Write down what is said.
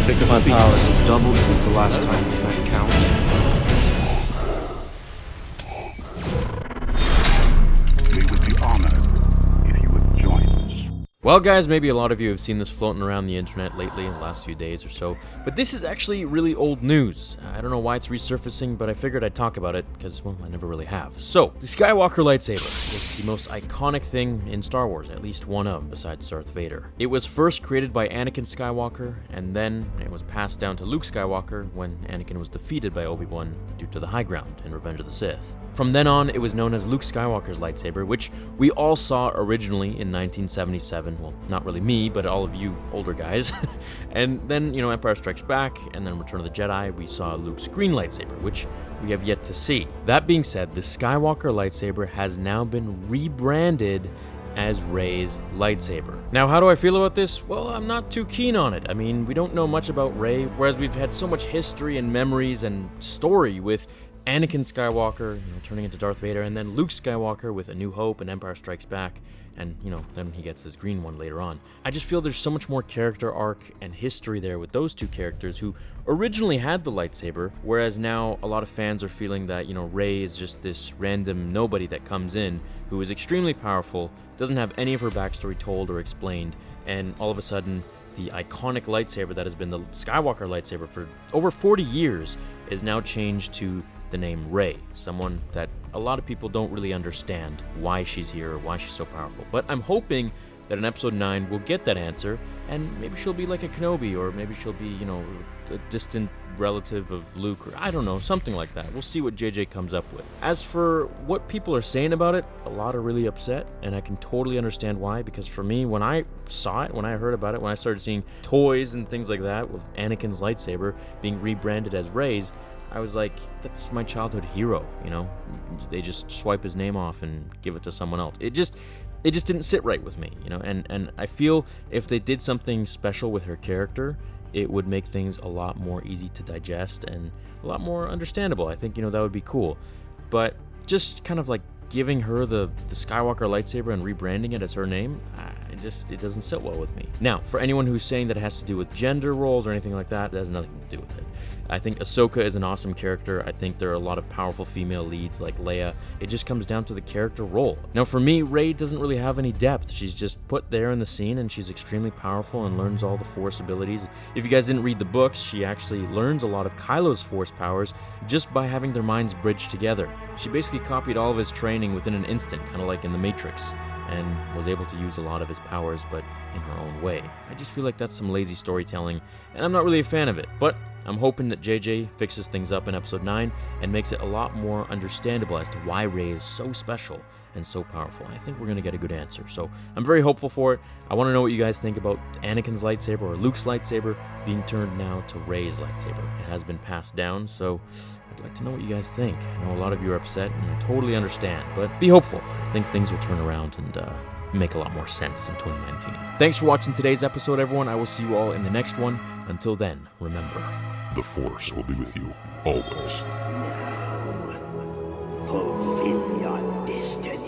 Take a My seat. powers have doubled since the last time we met, Count. We would be honored if you would join us. Well guys, maybe a lot of you have seen this floating around the internet lately in the last few days or so, but this is actually really old news. I don't know why it's resurfacing, but I figured I'd talk about it because, well, I never really have. So, the Skywalker lightsaber is the most iconic thing in Star Wars, at least one of, besides Darth Vader. It was first created by Anakin Skywalker, and then it was passed down to Luke Skywalker when Anakin was defeated by Obi-Wan due to the high ground in Revenge of the Sith. From then on, it was known as Luke Skywalker's lightsaber, which we all saw originally in 1977. Well, not really me, but all of you older guys. And then, Empire Strikes Back, and then Return of the Jedi, we saw Luke's green lightsaber, which we have yet to see. That being said, the Skywalker lightsaber has now been rebranded as Rey's lightsaber. Now, how do I feel about this? Well, I'm not too keen on it. I mean, we don't know much about Rey, whereas we've had so much history and memories and story with Anakin Skywalker, turning into Darth Vader, and then Luke Skywalker with A New Hope and Empire Strikes Back, and, then he gets his green one later on. I just feel there's so much more character arc and history there with those two characters who originally had the lightsaber, whereas now a lot of fans are feeling that, Rey is just this random nobody that comes in who is extremely powerful, doesn't have any of her backstory told or explained, and all of a sudden, the iconic lightsaber that has been the Skywalker lightsaber for over 40 years is now changed to the name Rey, someone that a lot of people don't really understand why she's here or why she's so powerful. But I'm hoping that in Episode 9 we'll get that answer, and maybe she'll be like a Kenobi, or maybe she'll be, a distant relative of Luke, or I don't know, something like that. We'll see what JJ comes up with. As for what people are saying about it, a lot are really upset, and I can totally understand why, because for me, when I saw it, when I heard about it, when I started seeing toys and things like that with Anakin's lightsaber being rebranded as Rey's, I was like, that's my childhood hero, They just swipe his name off and give it to someone else. It just didn't sit right with me, and I feel if they did something special with her character, it would make things a lot more easy to digest and a lot more understandable. I think, that would be cool. But just kind of like giving her the Skywalker lightsaber and rebranding it as her name, it doesn't sit well with me. Now, for anyone who's saying that it has to do with gender roles or anything like that, it has nothing to do with it. I think Ahsoka is an awesome character. I think there are a lot of powerful female leads like Leia. It just comes down to the character role. Now, for me, Rey doesn't really have any depth. She's just put there in the scene, and she's extremely powerful and learns all the Force abilities. If you guys didn't read the books, she actually learns a lot of Kylo's Force powers just by having their minds bridged together. She basically copied all of his training within an instant, kind of like in The Matrix, and was able to use a lot of his powers, but in her own way. I just feel like that's some lazy storytelling, and I'm not really a fan of it. But I'm hoping that JJ fixes things up in Episode 9 and makes it a lot more understandable as to why Rey is so special and so powerful. I think we're going to get a good answer, so I'm very hopeful for it. I want to know what you guys think about Anakin's lightsaber or Luke's lightsaber being turned now to Rey's lightsaber. It has been passed down, so I'd like to know what you guys think. I know a lot of you are upset, and I totally understand, but be hopeful. I think things will turn around and make a lot more sense in 2019. Thanks for watching today's episode, everyone. I will see you all in the next one. Until then, remember, The Force will be with you always. Fulfill your destiny.